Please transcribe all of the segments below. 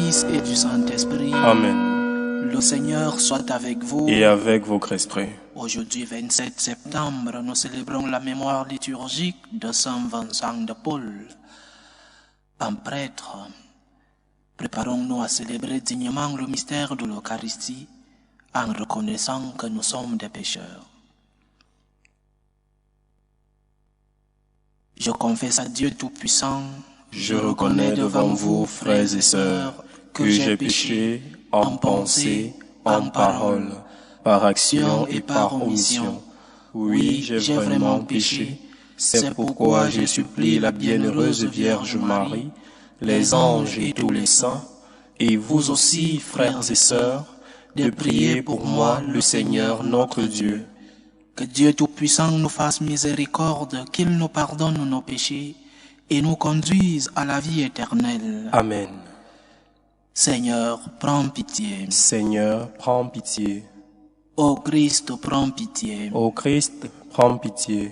Fils et du Saint-Esprit. Amen. Le Seigneur soit avec vous. Et avec votre esprit. Aujourd'hui, 27 septembre, nous célébrons la mémoire liturgique de Saint Vincent de Paul. Un prêtre, préparons-nous à célébrer dignement le mystère de l'Eucharistie en reconnaissant que nous sommes des pécheurs. Je confesse à Dieu Tout-Puissant, Je reconnais devant vous, frères et sœurs, que j'ai péché en pensée, en parole, par action et par omission. Oui, j'ai vraiment péché. C'est pourquoi je supplie la bienheureuse Vierge Marie, les anges et tous les saints, et vous aussi, frères et sœurs, de prier pour moi, le Seigneur notre Dieu. Que Dieu Tout-Puissant nous fasse miséricorde, qu'il nous pardonne nos péchés et nous conduise à la vie éternelle. Amen. Seigneur, prends pitié. Seigneur, prends pitié. Ô Christ, prends pitié. Ô Christ, prends pitié.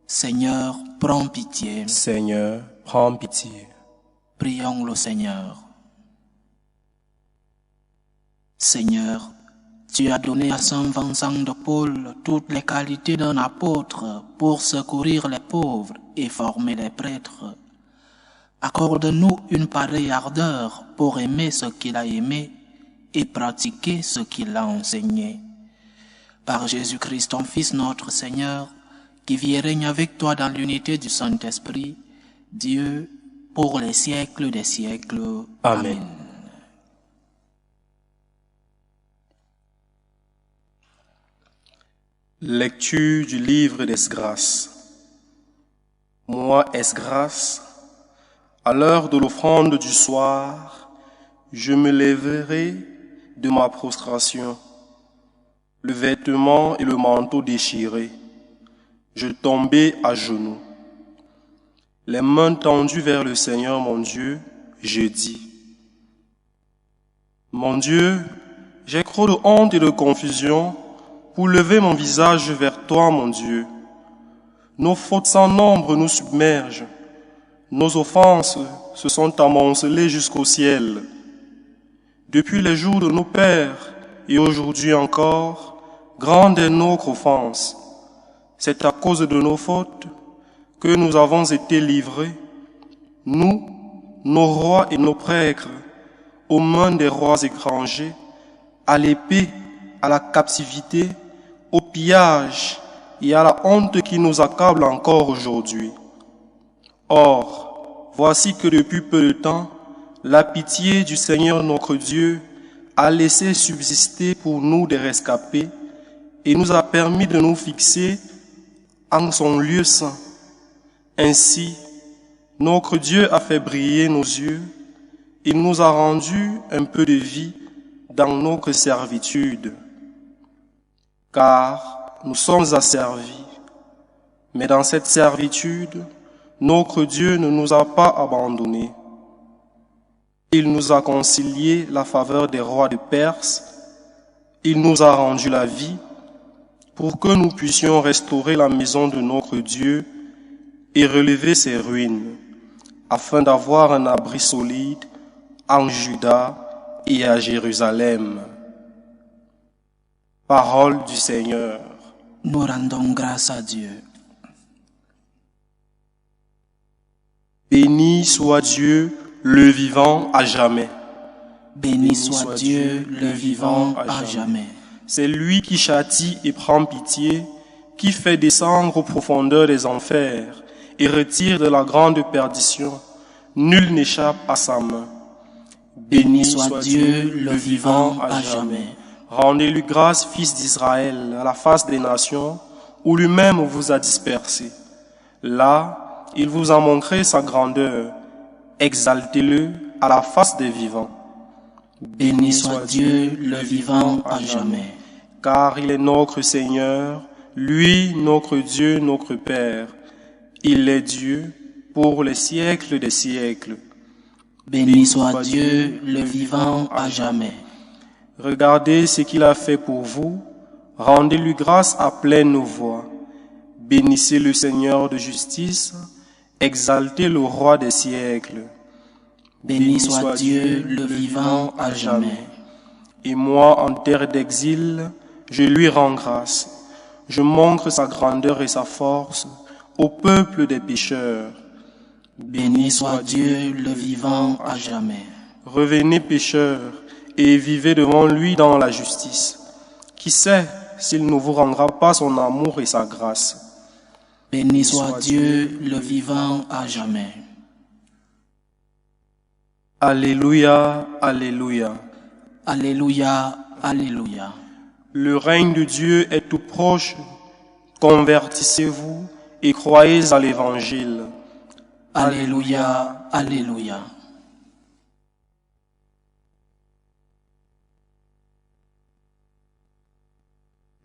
Seigneur, prends pitié. Seigneur, prends pitié. Prions le Seigneur. Seigneur, tu as donné à Saint Vincent de Paul toutes les qualités d'un apôtre pour secourir les pauvres et former les prêtres. Accorde-nous une pareille ardeur pour aimer ce qu'il a aimé et pratiquer ce qu'il a enseigné. Par Jésus-Christ, ton Fils, notre Seigneur, qui vit et règne avec toi dans l'unité du Saint-Esprit, Dieu, pour les siècles des siècles. Amen. Lecture du livre d'Esdras. Moi, Esdras, à l'heure de l'offrande du soir, je me lèverai de ma prostration, le vêtement et le manteau déchirés. Je tombai à genoux, les mains tendues vers le Seigneur mon Dieu, je dis: Mon Dieu, j'ai trop de honte et de confusion pour lever mon visage vers toi, mon Dieu. Nos fautes sans nombre nous submergent. Nos offenses se sont amoncelées jusqu'au ciel. Depuis les jours de nos pères et aujourd'hui encore, grande est notre offense. C'est à cause de nos fautes que nous avons été livrés, nous, nos rois et nos prêtres, aux mains des rois étrangers, à l'épée, à la captivité, au pillage et à la honte qui nous accable encore aujourd'hui. Or, voici que depuis peu de temps, la pitié du Seigneur notre Dieu a laissé subsister pour nous des rescapés et nous a permis de nous fixer en son lieu saint. Ainsi, notre Dieu a fait briller nos yeux, il nous a rendu un peu de vie dans notre servitude. Car nous sommes asservis, mais dans cette servitude, notre Dieu ne nous a pas abandonnés. Il nous a concilié la faveur des rois de Perse, il nous a rendu la vie pour que nous puissions restaurer la maison de notre Dieu et relever ses ruines, afin d'avoir un abri solide en Juda et à Jérusalem. Parole du Seigneur. Nous rendons grâce à Dieu. Béni soit Dieu, le vivant à jamais. Béni soit Dieu, le vivant à jamais. C'est lui qui châtie et prend pitié, qui fait descendre aux profondeurs des enfers et retire de la grande perdition. Nul n'échappe à sa main. Béni soit Dieu, le vivant à jamais. Rendez-lui grâce, fils d'Israël, à la face des nations, où lui-même vous a dispersés. Là, il vous a montré sa grandeur. Exaltez-le à la face des vivants. Béni soit Dieu, le vivant à jamais. Car il est notre Seigneur, lui, notre Dieu, notre Père. Il est Dieu pour les siècles des siècles. Béni soit Dieu, le vivant à jamais. Regardez ce qu'il a fait pour vous, rendez-lui grâce à pleine voix. Bénissez le Seigneur de justice, exaltez le Roi des siècles. Béni soit Dieu, le vivant à jamais. Et moi, en terre d'exil, je lui rends grâce. Je montre sa grandeur et sa force au peuple des pécheurs. Béni soit Dieu, le vivant à jamais. Revenez pécheurs et vivez devant lui dans la justice. Qui sait s'il ne vous rendra pas son amour et sa grâce. Béni soit Dieu, le vivant à jamais. Alléluia, Alléluia. Alléluia, Alléluia. Le règne de Dieu est tout proche. Convertissez-vous et croyez à l'Évangile. Alléluia, Alléluia.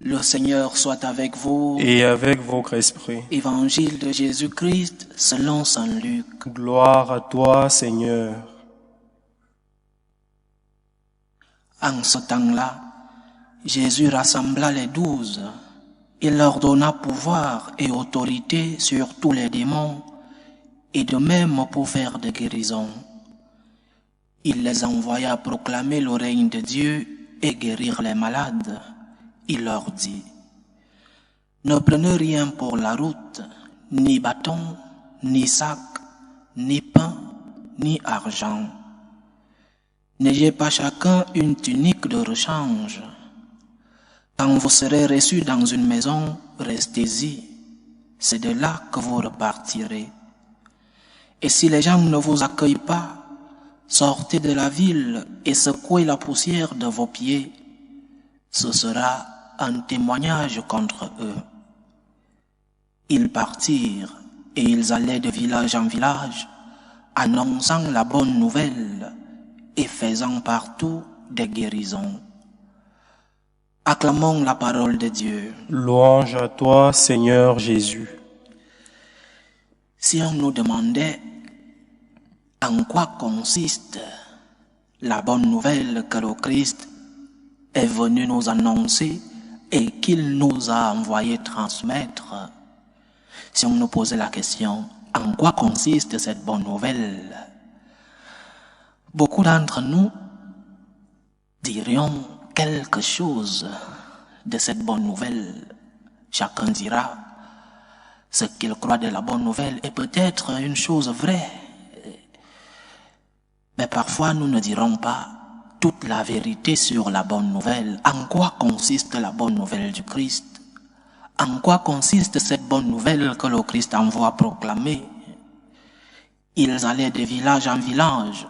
Le Seigneur soit avec vous. Et avec votre esprit. Évangile de Jésus-Christ selon saint Luc. Gloire à toi, Seigneur. En ce temps-là, Jésus rassembla les 12 et leur donna pouvoir et autorité sur tous les démons et de même pour faire des guérisons. Il les envoya proclamer le règne de Dieu et guérir les malades. Il leur dit: ne prenez rien pour la route, ni bâton, ni sac, ni pain, ni argent. N'ayez pas chacun une tunique de rechange. Quand vous serez reçus dans une maison, restez-y. C'est de là que vous repartirez. Et si les gens ne vous accueillent pas, sortez de la ville et secouez la poussière de vos pieds. Ce sera un témoignage contre eux. Ils partirent et ils allaient de village en village, annonçant la bonne nouvelle et faisant partout des guérisons. Acclamons la parole de Dieu. Louange à toi, Seigneur Jésus. Si on nous demandait en quoi consiste la bonne nouvelle que le Christ est venu nous annoncer et qu'il nous a envoyé transmettre, si on nous posait la question, en quoi consiste cette bonne nouvelle? Beaucoup d'entre nous dirions quelque chose de cette bonne nouvelle. Chacun dira ce qu'il croit de la bonne nouvelle est peut-être une chose vraie. Mais parfois nous ne dirons pas toute la vérité sur la bonne nouvelle. En quoi consiste la bonne nouvelle du Christ? En quoi consiste cette bonne nouvelle que le Christ envoie proclamer? Ils allaient de village en village,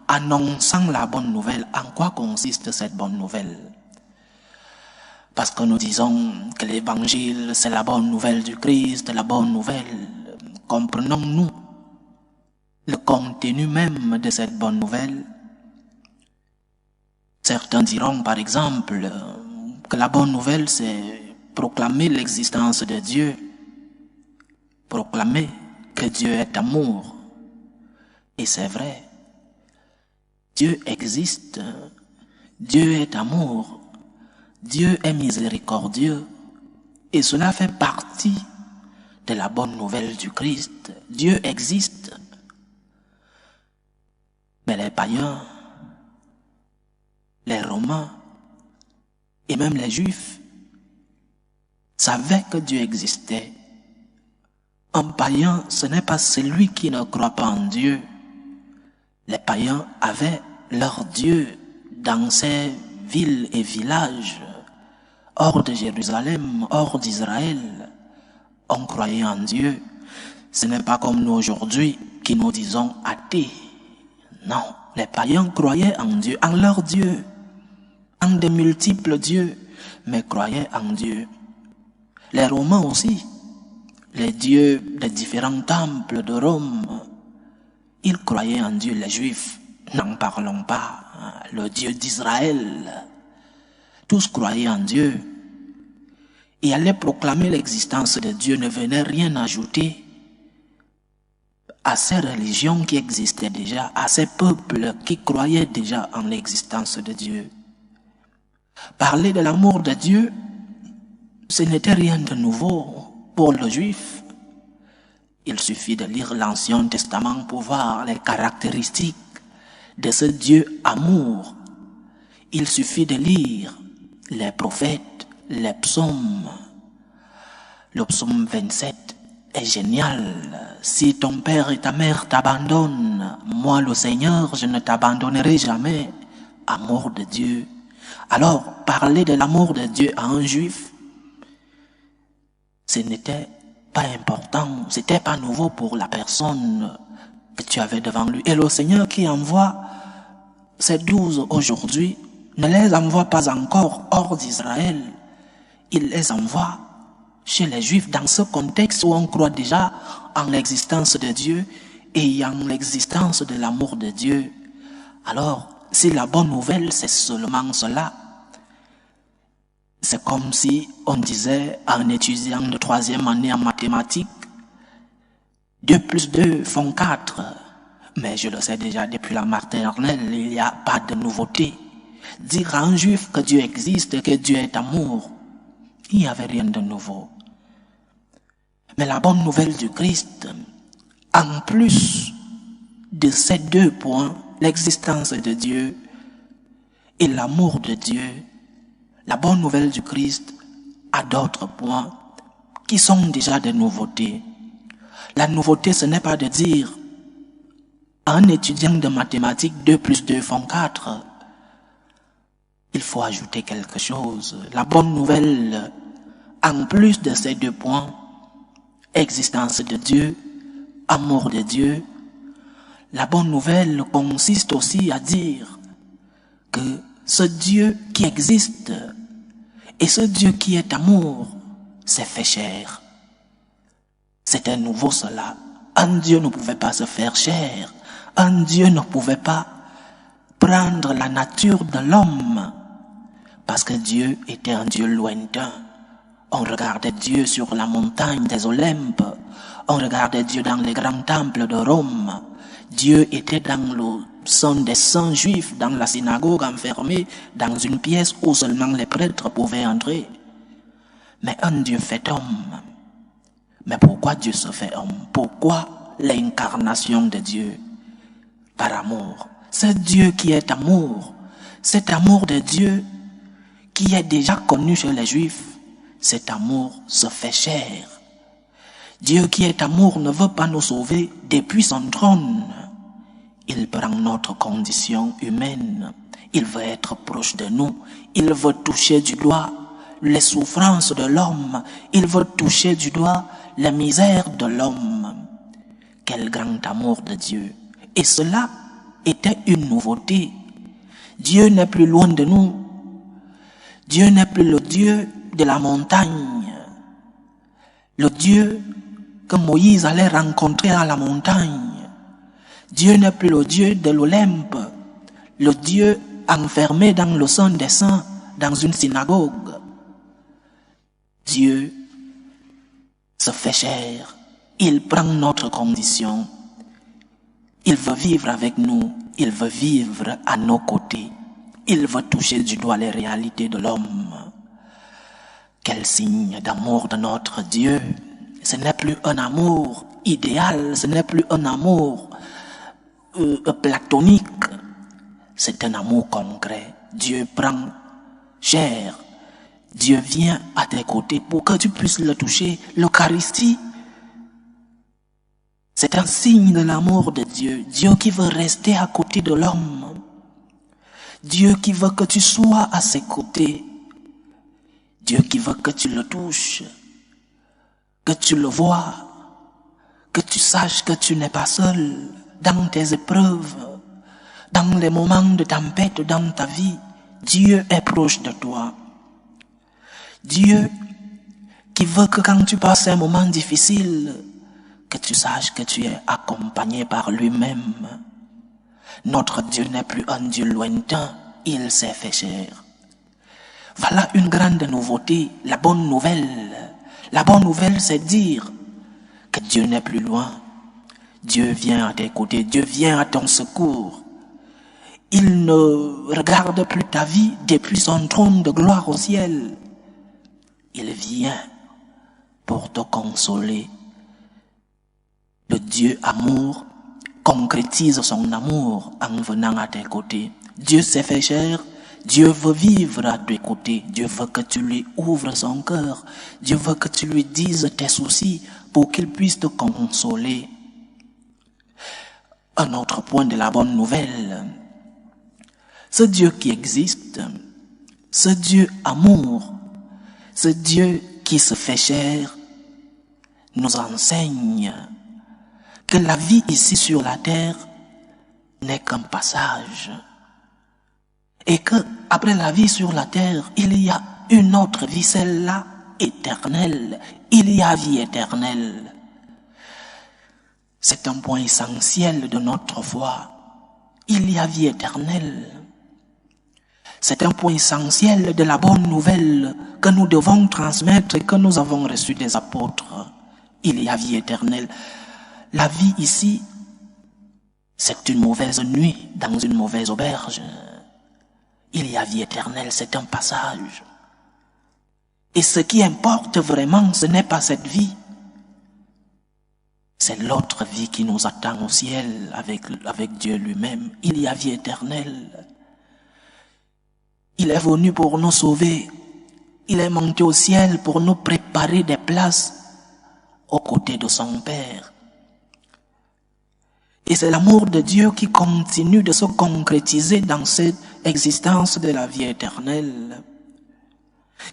annonçant la bonne nouvelle. En quoi consiste cette bonne nouvelle? Parce que nous disons que l'évangile, c'est la bonne nouvelle du Christ, la bonne nouvelle. Comprenons-nous le contenu même de cette bonne nouvelle? Certains diront par exemple que la bonne nouvelle, c'est proclamer l'existence de Dieu, proclamer que Dieu est amour. Et c'est vrai. Dieu existe, Dieu est amour, Dieu est miséricordieux, et cela fait partie de la bonne nouvelle du Christ. Dieu existe. Mais les païens, les Romains et même les Juifs savaient que Dieu existait. Un païen, ce n'est pas celui qui ne croit pas en Dieu. Les païens avaient leur Dieu dans ces villes et villages, hors de Jérusalem, hors d'Israël. On croyait en Dieu. Ce n'est pas comme nous aujourd'hui qui nous disons athées. Non, les païens croyaient en Dieu, en leur Dieu, en de multiples dieux, mais croyaient en Dieu. Les Romains aussi, les dieux des différents temples de Rome, ils croyaient en Dieu. Les Juifs, n'en parlons pas, le Dieu d'Israël. Tous croyaient en Dieu et allaient proclamer l'existence de Dieu, ne venaient rien ajouter à ces religions qui existaient déjà, à ces peuples qui croyaient déjà en l'existence de Dieu. Parler de l'amour de Dieu, ce n'était rien de nouveau pour le Juif. Il suffit de lire l'Ancien Testament pour voir les caractéristiques de ce Dieu amour, il suffit de lire les prophètes, les psaumes. Le psaume 27 est génial. Si ton père et ta mère t'abandonnent, moi le Seigneur, je ne t'abandonnerai jamais. Amour de Dieu. Alors, parler de l'amour de Dieu à un juif, ce n'était pas important, c'était pas nouveau pour la personne que tu avais devant lui. Et le Seigneur qui envoie ces 12 aujourd'hui ne les envoie pas encore hors d'Israël. Il les envoie chez les Juifs dans ce contexte où on croit déjà en l'existence de Dieu et en l'existence de l'amour de Dieu. Alors, si la bonne nouvelle, c'est seulement cela, c'est comme si on disait à un étudiant de 3e année en mathématiques, 2 plus 2 font 4. Mais je le sais déjà depuis la maternelle, il n'y a pas de nouveauté. Dire à un juif que Dieu existe et que Dieu est amour, il n'y avait rien de nouveau. Mais la bonne nouvelle du Christ, en plus de ces 2 points, l'existence de Dieu et l'amour de Dieu, la bonne nouvelle du Christ a d'autres points qui sont déjà des nouveautés. La nouveauté, ce n'est pas de dire à un étudiant de mathématiques 2 plus 2 font 4. Il faut ajouter quelque chose. La bonne nouvelle, en plus de ces 2 points, existence de Dieu, amour de Dieu, la bonne nouvelle consiste aussi à dire que ce Dieu qui existe et ce Dieu qui est amour s'est fait chair. C'était nouveau cela. Un Dieu ne pouvait pas se faire chair. Un Dieu ne pouvait pas prendre la nature de l'homme parce que Dieu était un Dieu lointain. On regardait Dieu sur la montagne des Olympes. On regardait Dieu dans les grands temples de Rome. Dieu était dans le sein des saints juifs, dans la synagogue, enfermé dans une pièce où seulement les prêtres pouvaient entrer. Mais un Dieu fait homme. Mais pourquoi Dieu se fait homme? Pourquoi l'incarnation de Dieu? Par amour. C'est Dieu qui est amour. Cet amour de Dieu qui est déjà connu chez les Juifs, cet amour se fait chair. Dieu qui est amour ne veut pas nous sauver depuis son trône. Il prend notre condition humaine. Il veut être proche de nous. Il veut toucher du doigt les souffrances de l'homme. Il veut toucher du doigt la misère de l'homme. Quel grand amour de Dieu. Et cela était une nouveauté. Dieu n'est plus loin de nous. Dieu n'est plus le Dieu de la montagne. Le Dieu que Moïse allait rencontrer à la montagne. Dieu n'est plus le Dieu de l'Olympe, le Dieu enfermé dans le sein des saints, dans une synagogue. Dieu se fait chair, il prend notre condition, il veut vivre avec nous, il veut vivre à nos côtés, il veut toucher du doigt les réalités de l'homme. Quel signe d'amour de notre Dieu! Ce n'est plus un amour idéal, ce n'est plus un amour platonique, c'est un amour concret. Dieu prend chair, Dieu vient à tes côtés pour que tu puisses le toucher. L'Eucharistie, c'est un signe de l'amour de Dieu. Dieu qui veut rester à côté de l'homme, Dieu qui veut que tu sois à ses côtés, Dieu qui veut que tu le touches, que tu le vois, que tu saches que tu n'es pas seul dans tes épreuves, dans les moments de tempête dans ta vie. Dieu est proche de toi. Dieu qui veut que quand tu passes un moment difficile, que tu saches que tu es accompagné par lui-même. Notre Dieu n'est plus un Dieu lointain, il s'est fait chair. Voilà une grande nouveauté, la bonne nouvelle. La bonne nouvelle, c'est dire que Dieu n'est plus loin. Dieu vient à tes côtés, Dieu vient à ton secours. Il ne regarde plus ta vie depuis son trône de gloire au ciel. Il vient pour te consoler. Le Dieu amour concrétise son amour en venant à tes côtés. Dieu s'est fait chair, Dieu veut vivre à tes côtés. Dieu veut que tu lui ouvres son cœur. Dieu veut que tu lui dises tes soucis pour qu'il puisse te consoler. Un autre point de la bonne nouvelle, ce Dieu qui existe, ce Dieu amour, ce Dieu qui se fait chair, nous enseigne que la vie ici sur la terre n'est qu'un passage. Et que après la vie sur la terre, il y a une autre vie, celle-là éternelle. Il y a vie éternelle. C'est un point essentiel de notre foi. Il y a vie éternelle. C'est un point essentiel de la bonne nouvelle que nous devons transmettre et que nous avons reçu des apôtres. Il y a vie éternelle. La vie ici, c'est une mauvaise nuit dans une mauvaise auberge. Il y a vie éternelle, c'est un passage. Et ce qui importe vraiment, ce n'est pas cette vie. C'est l'autre vie qui nous attend au ciel avec Dieu lui-même. Il y a vie éternelle. Il est venu pour nous sauver. Il est monté au ciel pour nous préparer des places aux côtés de son Père. Et c'est l'amour de Dieu qui continue de se concrétiser dans cette existence de la vie éternelle.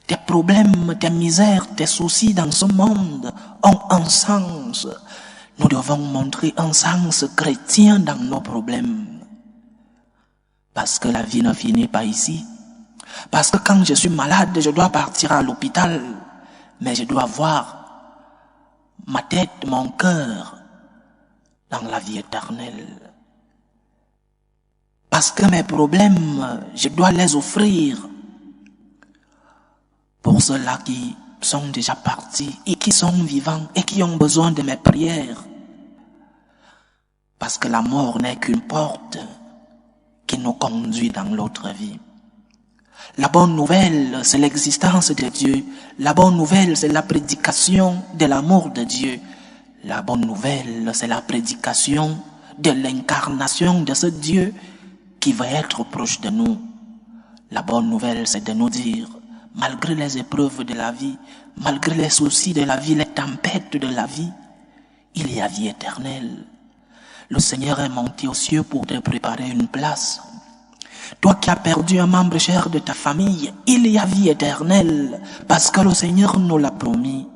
Tes problèmes, tes misères, tes soucis dans ce monde ont un sens. Nous devons montrer un sens chrétien dans nos problèmes. Parce que la vie ne finit pas ici. Parce que quand je suis malade, je dois partir à l'hôpital. Mais je dois voir ma tête, mon cœur dans la vie éternelle. Parce que mes problèmes, je dois les offrir pour ceux-là qui sont déjà partis et qui sont vivants et qui ont besoin de mes prières. Parce que la mort n'est qu'une porte qui nous conduit dans l'autre vie. La bonne nouvelle, c'est l'existence de Dieu. La bonne nouvelle, c'est la prédication de l'amour de Dieu. La bonne nouvelle, c'est la prédication de l'incarnation de ce Dieu qui va être proche de nous. La bonne nouvelle, c'est de nous dire, malgré les épreuves de la vie, malgré les soucis de la vie, les tempêtes de la vie, il y a vie éternelle. Le Seigneur est monté aux cieux pour te préparer une place. Toi qui as perdu un membre cher de ta famille, il y a vie éternelle, parce que le Seigneur nous l'a promis.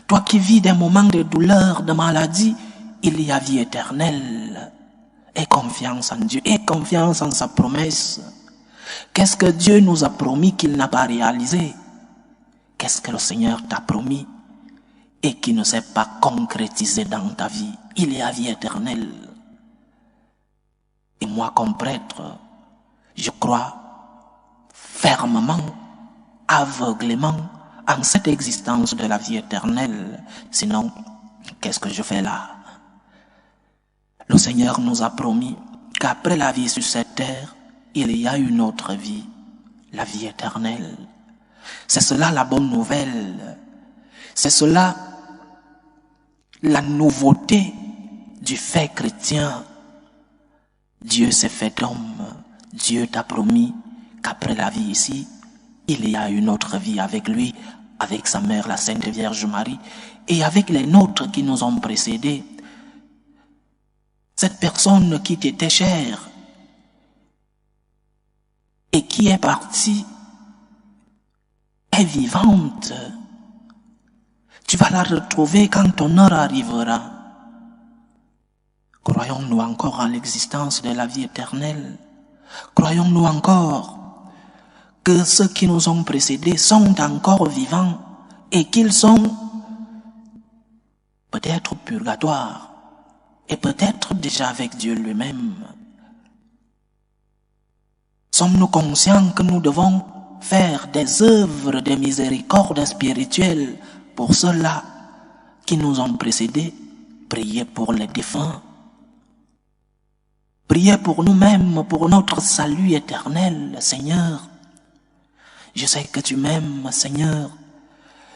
Toi qui vis des moments de douleur, de maladie, il y a vie éternelle. Aie confiance en Dieu, aie confiance en sa promesse. Qu'est-ce que Dieu nous a promis qu'il n'a pas réalisé? Qu'est-ce que le Seigneur t'a promis et qui ne s'est pas concrétisé dans ta vie? Il y a vie éternelle. Et moi, comme prêtre, je crois fermement, aveuglément en cette existence de la vie éternelle. Sinon, qu'est-ce que je fais là? Le Seigneur nous a promis qu'après la vie sur cette terre, il y a une autre vie, la vie éternelle. C'est cela la bonne nouvelle. C'est cela la nouveauté du fait chrétien. Dieu s'est fait homme. Dieu t'a promis qu'après la vie ici, il y a une autre vie avec lui, avec sa mère, la Sainte Vierge Marie, et avec les nôtres qui nous ont précédés. Cette personne qui t'était chère et qui est partie est vivante. Tu vas la retrouver quand ton heure arrivera. Croyons-nous encore à l'existence de la vie éternelle? Croyons-nous encore que ceux qui nous ont précédés sont encore vivants et qu'ils sont peut-être au purgatoire et peut-être déjà avec Dieu lui-même? Sommes-nous conscients que nous devons faire des œuvres de miséricorde spirituelle pour ceux-là qui nous ont précédés? Prier pour les défunts. Priez pour nous-mêmes, pour notre salut éternel, Seigneur. Je sais que tu m'aimes, Seigneur.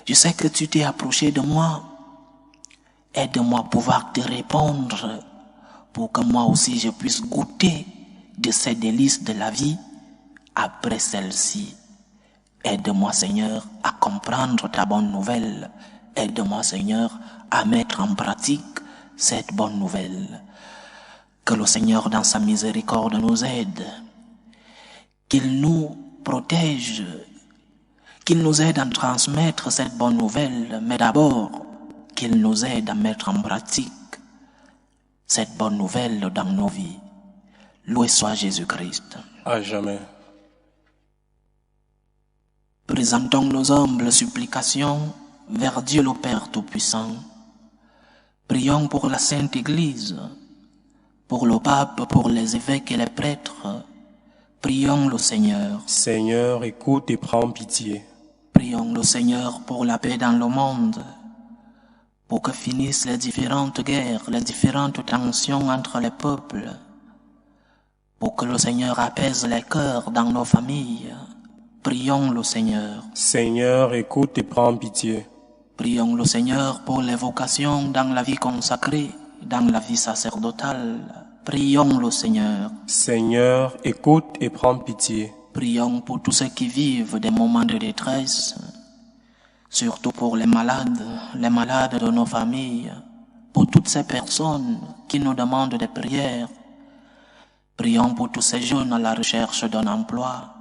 Je sais que tu t'es approché de moi. Aide-moi à pouvoir te répondre pour que moi aussi je puisse goûter de ces délices de la vie après celle-ci. Aide-moi, Seigneur, à comprendre ta bonne nouvelle. Aide-moi, Seigneur, à mettre en pratique cette bonne nouvelle. Que le Seigneur, dans sa miséricorde, nous aide. Qu'il nous protège. Qu'il nous aide à transmettre cette bonne nouvelle, mais d'abord, qu'il nous aide à mettre en pratique cette bonne nouvelle dans nos vies. Loué soit Jésus-Christ. À jamais. Présentons nos humbles supplications vers Dieu le Père Tout-Puissant. Prions pour la Sainte Église, pour le pape, pour les évêques et les prêtres. Prions le Seigneur. Seigneur, écoute et prends pitié. Prions le Seigneur pour la paix dans le monde, pour que finissent les différentes guerres, les différentes tensions entre les peuples, pour que le Seigneur apaise les cœurs dans nos familles. Prions le Seigneur. Seigneur, écoute et prends pitié. Prions le Seigneur pour les vocations dans la vie consacrée, dans la vie sacerdotale. Prions le Seigneur. Seigneur, écoute et prends pitié. Prions pour tous ceux qui vivent des moments de détresse, surtout pour les malades de nos familles, pour toutes ces personnes qui nous demandent des prières. Prions pour tous ces jeunes à la recherche d'un emploi,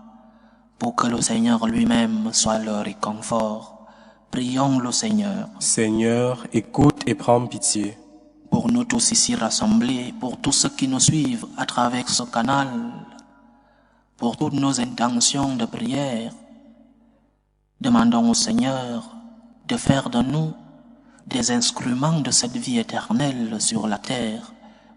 pour que le Seigneur lui-même soit leur réconfort. Prions le Seigneur. Seigneur, écoute et prends pitié. Pour nous tous ici rassemblés, pour tous ceux qui nous suivent à travers ce canal, pour toutes nos intentions de prière, demandons au Seigneur de faire de nous des instruments de cette vie éternelle sur la terre.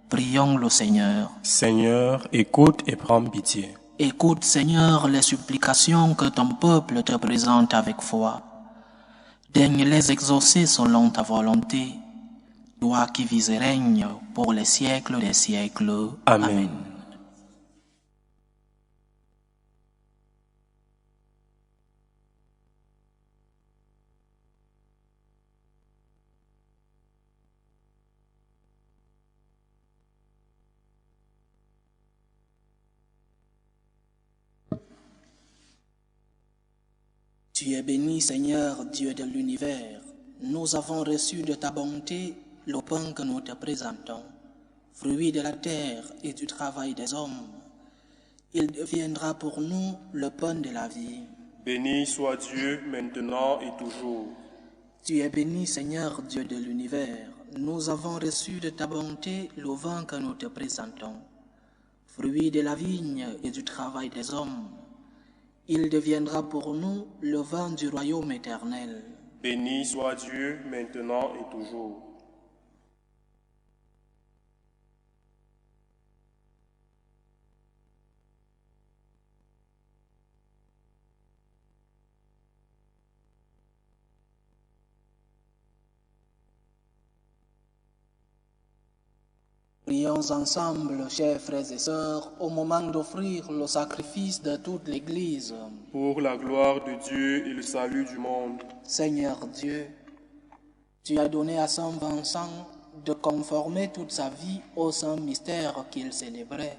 Prions le Seigneur. Seigneur, écoute et prends pitié. Écoute, Seigneur, les supplications que ton peuple te présente avec foi. Daigne les exaucer selon ta volonté, toi qui vis et règnes pour les siècles des siècles. Amen. Tu es béni, Seigneur, Dieu de l'univers. Nous avons reçu de ta bonté le pain que nous te présentons, fruit de la terre et du travail des hommes. Il deviendra pour nous le pain de la vie. Béni soit Dieu maintenant et toujours. Tu es béni, Seigneur, Dieu de l'univers. Nous avons reçu de ta bonté le vin que nous te présentons, fruit de la vigne et du travail des hommes. Il deviendra pour nous le vin du royaume éternel. Béni soit Dieu maintenant et toujours. Prions ensemble, chers frères et sœurs, au moment d'offrir le sacrifice de toute l'Église. Pour la gloire de Dieu et le salut du monde. Seigneur Dieu, tu as donné à Saint Vincent de conformer toute sa vie au saint mystère qu'il célébrait.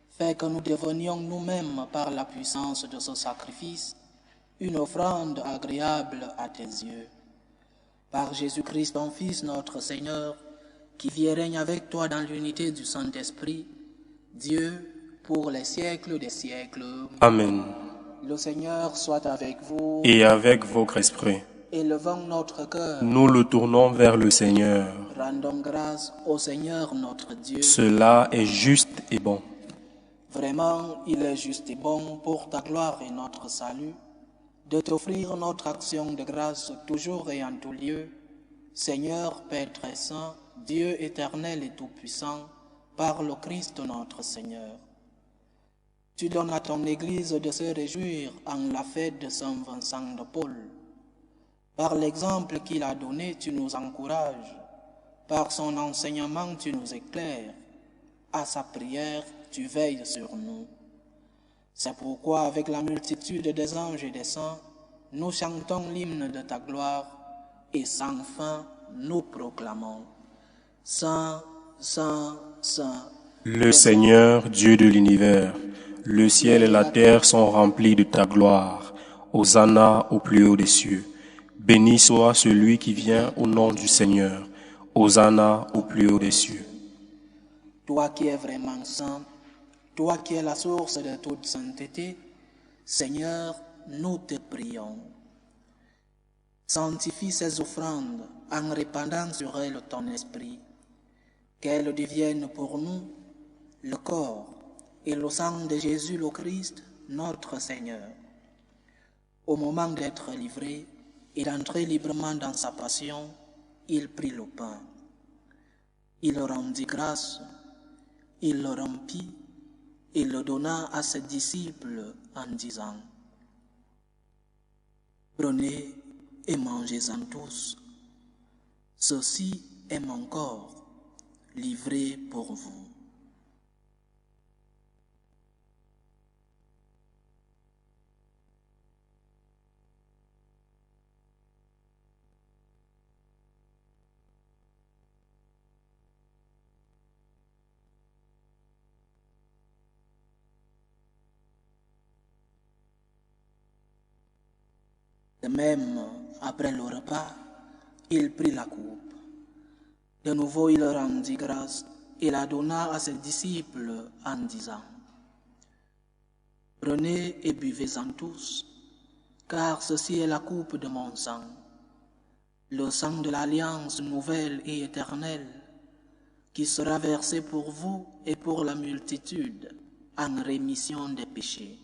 Fais que nous devenions nous-mêmes, par la puissance de ce sacrifice, une offrande agréable à tes yeux. Par Jésus-Christ, ton Fils, notre Seigneur, qui vit et règne avec toi dans l'unité du Saint-Esprit, Dieu, pour les siècles des siècles. Amen. Le Seigneur soit avec vous. Et avec votre esprit. Élevons notre cœur. Nous le tournons vers le Seigneur. Rendons grâce au Seigneur notre Dieu. Cela est juste et bon. Vraiment, il est juste et bon pour ta gloire et notre salut, de t'offrir notre action de grâce toujours et en tout lieu, Seigneur, Père très saint, Dieu éternel et tout-puissant, par le Christ notre Seigneur. Tu donnes à ton Église de se réjouir en la fête de Saint Vincent de Paul. Par l'exemple qu'il a donné, tu nous encourages. Par son enseignement, tu nous éclaires. À sa prière, tu veilles sur nous. C'est pourquoi, avec la multitude des anges et des saints, nous chantons l'hymne de ta gloire et sans fin, nous proclamons. Saint, Saint, Saint. Le Seigneur, Dieu de l'univers, le ciel et la terre sont remplis de ta gloire. Hosanna au plus haut des cieux. Béni soit celui qui vient au nom du Seigneur. Hosanna au plus haut des cieux. Toi qui es vraiment saint, toi qui es la source de toute sainteté, Seigneur, nous te prions. Sanctifie ces offrandes en répandant sur elles ton esprit, qu'elles deviennent pour nous le corps et le sang de Jésus le Christ, notre Seigneur. Au moment d'être livré et d'entrer librement dans sa passion, il prit le pain. Il rendit grâce, il le rompit et le donna à ses disciples en disant: Prenez et mangez-en tous. Ceci est mon corps, livré pour vous. De même, après le repas, il prit la coupe. De nouveau, il rendit grâce et la donna à ses disciples en disant: Prenez et buvez-en tous, car ceci est la coupe de mon sang, le sang de l'alliance nouvelle et éternelle, qui sera versé pour vous et pour la multitude en rémission des péchés.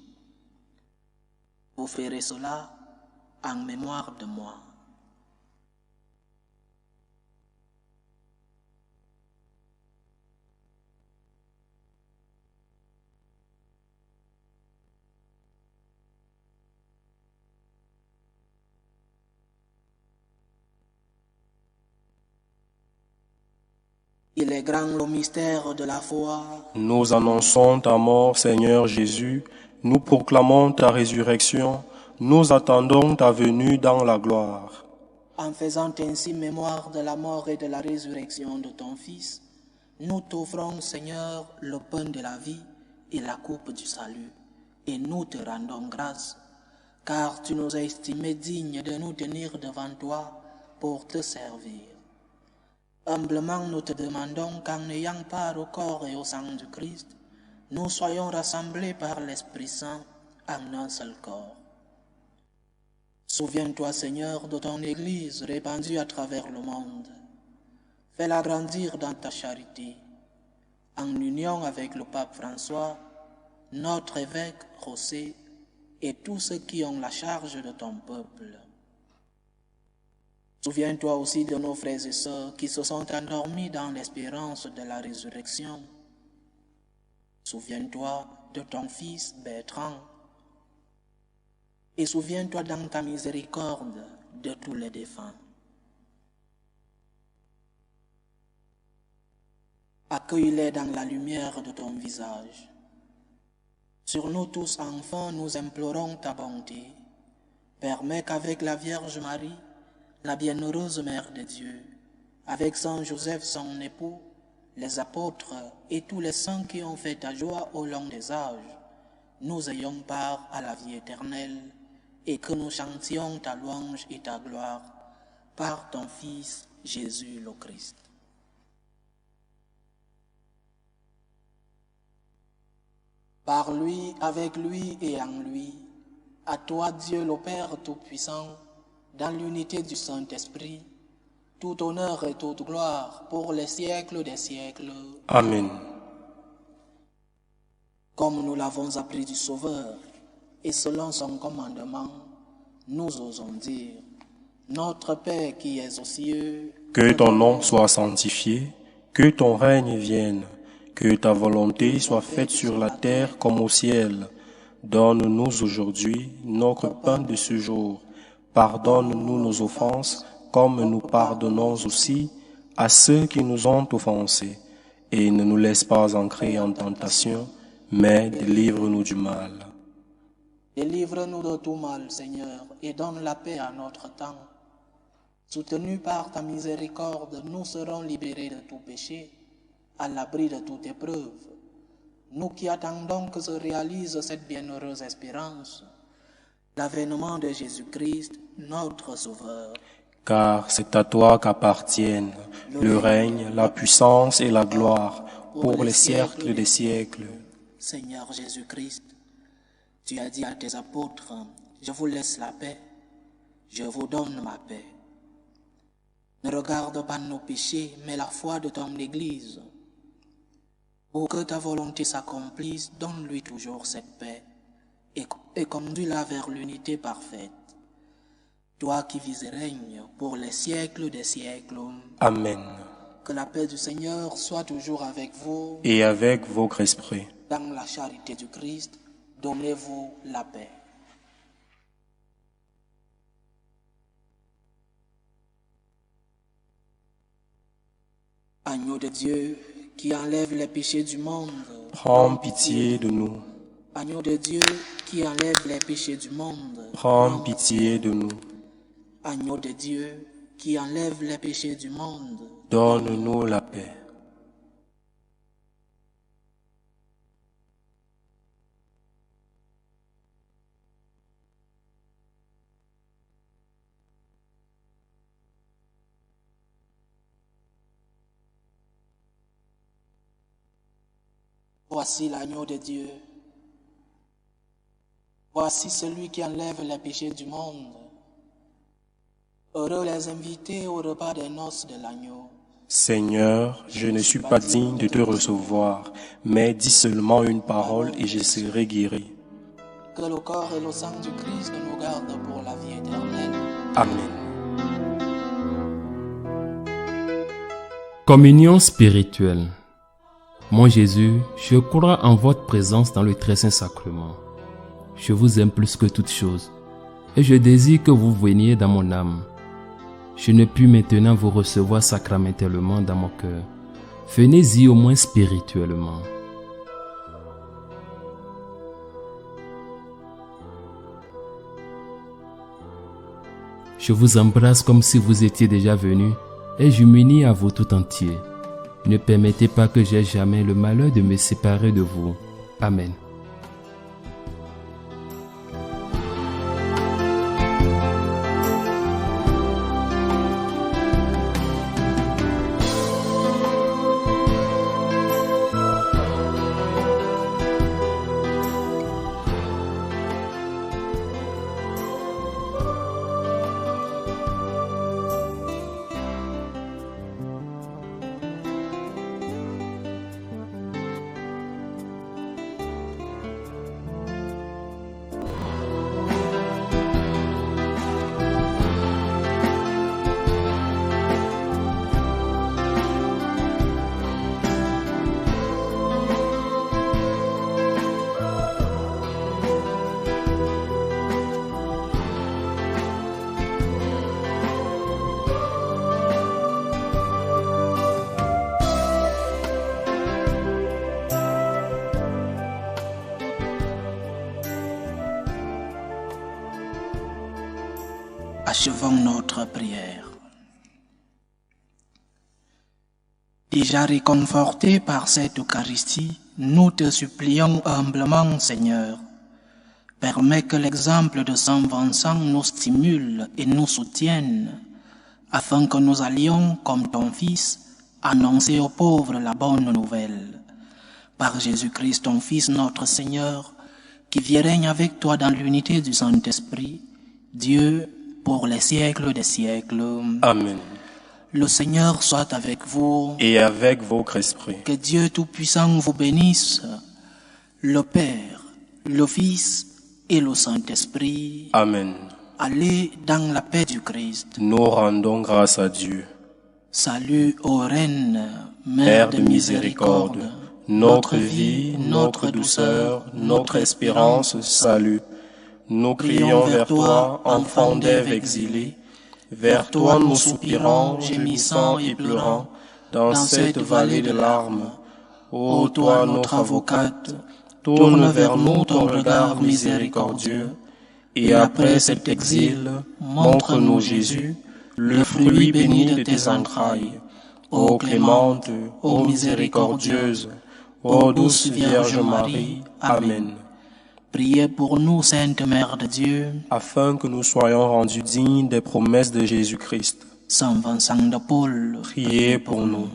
Vous ferez cela en mémoire de moi. Il est grand le mystère de la foi. Nous annonçons ta mort, Seigneur Jésus. Nous proclamons ta résurrection. Nous attendons ta venue dans la gloire. En faisant ainsi mémoire de la mort et de la résurrection de ton Fils, nous t'offrons, Seigneur, le pain de la vie et la coupe du salut, et nous te rendons grâce, car tu nous as estimés dignes de nous tenir devant toi pour te servir. Humblement, nous te demandons qu'en ayant part au corps et au sang du Christ, nous soyons rassemblés par l'Esprit Saint en un seul corps. Souviens-toi, Seigneur, de ton Église répandue à travers le monde. Fais-la grandir dans ta charité, en union avec le pape François, notre évêque José et tous ceux qui ont la charge de ton peuple. Souviens-toi aussi de nos frères et sœurs qui se sont endormis dans l'espérance de la résurrection. Souviens-toi de ton fils Bertrand. Et souviens-toi dans ta miséricorde de tous les défunts. Accueille-les dans la lumière de ton visage. Sur nous tous enfants, nous implorons ta bonté. Permets qu'avec la Vierge Marie, la bienheureuse Mère de Dieu, avec Saint Joseph son époux, les apôtres et tous les saints qui ont fait ta joie au long des âges, nous ayons part à la vie éternelle et que nous chantions ta louange et ta gloire par ton Fils Jésus le Christ. Par lui, avec lui et en lui, à toi Dieu le Père Tout-Puissant, dans l'unité du Saint-Esprit, tout honneur et toute gloire pour les siècles des siècles. Amen. Comme nous l'avons appris du Sauveur, et selon son commandement, nous osons dire: Notre Père qui es aux cieux, que ton nom soit sanctifié, que ton règne vienne, que ta volonté soit faite sur la terre comme au ciel. Donne-nous aujourd'hui notre pain de ce jour. Pardonne-nous nos offenses, comme nous pardonnons aussi à ceux qui nous ont offensés. Et ne nous laisse pas entrer en tentation, mais délivre-nous du mal. Délivre-nous de tout mal, Seigneur, et donne la paix à notre temps. Soutenus par ta miséricorde, nous serons libérés de tout péché à l'abri de toute épreuve. Nous qui attendons que se réalise cette bienheureuse espérance, l'avènement de Jésus-Christ, notre Sauveur. Car c'est à toi qu'appartiennent le règne, la puissance et la gloire pour les siècles des siècles. Seigneur Jésus-Christ, tu as dit à tes apôtres, je vous laisse la paix, je vous donne ma paix. Ne regarde pas nos péchés, mais la foi de ton Église. Pour que ta volonté s'accomplisse, donne-lui toujours cette paix et conduis-la vers l'unité parfaite. Toi qui vis et règnes pour les siècles des siècles. Amen. Que la paix du Seigneur soit toujours avec vous. Et avec votre esprit. Dans la charité du Christ, donnez-vous la paix. Agneau de Dieu qui enlève les péchés du monde, prends pitié de nous. Agneau de Dieu qui enlève les péchés du monde, prends pitié de nous. Agneau de Dieu qui enlève les péchés du monde, donne-nous la paix. Voici l'agneau de Dieu. Voici celui qui enlève les péchés du monde. Heureux les invités au repas des noces de l'agneau. Seigneur, je ne suis pas digne de te recevoir, mais dis seulement une parole et je serai guéri. Que le corps et le sang du Christ nous gardent pour la vie éternelle. Amen. Communion spirituelle. Mon Jésus, je crois en votre présence dans le très saint sacrement. Je vous aime plus que toute chose, et je désire que vous veniez dans mon âme. Je ne puis maintenant vous recevoir sacramentellement dans mon cœur. Venez-y au moins spirituellement. Je vous embrasse comme si vous étiez déjà venu, et je m'unis à vous tout entier. Ne permettez pas que j'aie jamais le malheur de me séparer de vous. Amen. Achevons notre prière. Déjà réconfortés par cette Eucharistie, nous te supplions humblement, Seigneur. Permets que l'exemple de Saint Vincent nous stimule et nous soutienne, afin que nous allions, comme ton Fils, annoncer aux pauvres la bonne nouvelle. Par Jésus-Christ, ton Fils, notre Seigneur, qui vit et règne avec toi dans l'unité du Saint-Esprit, Dieu, pour les siècles des siècles. Amen. Le Seigneur soit avec vous. Et avec votre esprit. Que Dieu Tout-Puissant vous bénisse, le Père, le Fils et le Saint-Esprit. Amen. Allez dans la paix du Christ. Nous rendons grâce à Dieu. Salut ô Reine, Mère de miséricorde, notre vie, notre douceur, notre espérance, salut. Nous crions vers toi, enfant d'Ève exilée. Vers toi nous soupirons, gémissant et pleurant, dans cette vallée de larmes. Ô toi, notre avocate, tourne vers nous ton regard miséricordieux, et après cet exil, montre-nous Jésus, le fruit béni de tes entrailles. ô clémente, ô miséricordieuse, ô douce Vierge Marie. Amen. Priez pour nous, Sainte Mère de Dieu, Afin que nous soyons rendus dignes des promesses de Jésus-Christ. Saint Vincent de Paul, Priez pour nous.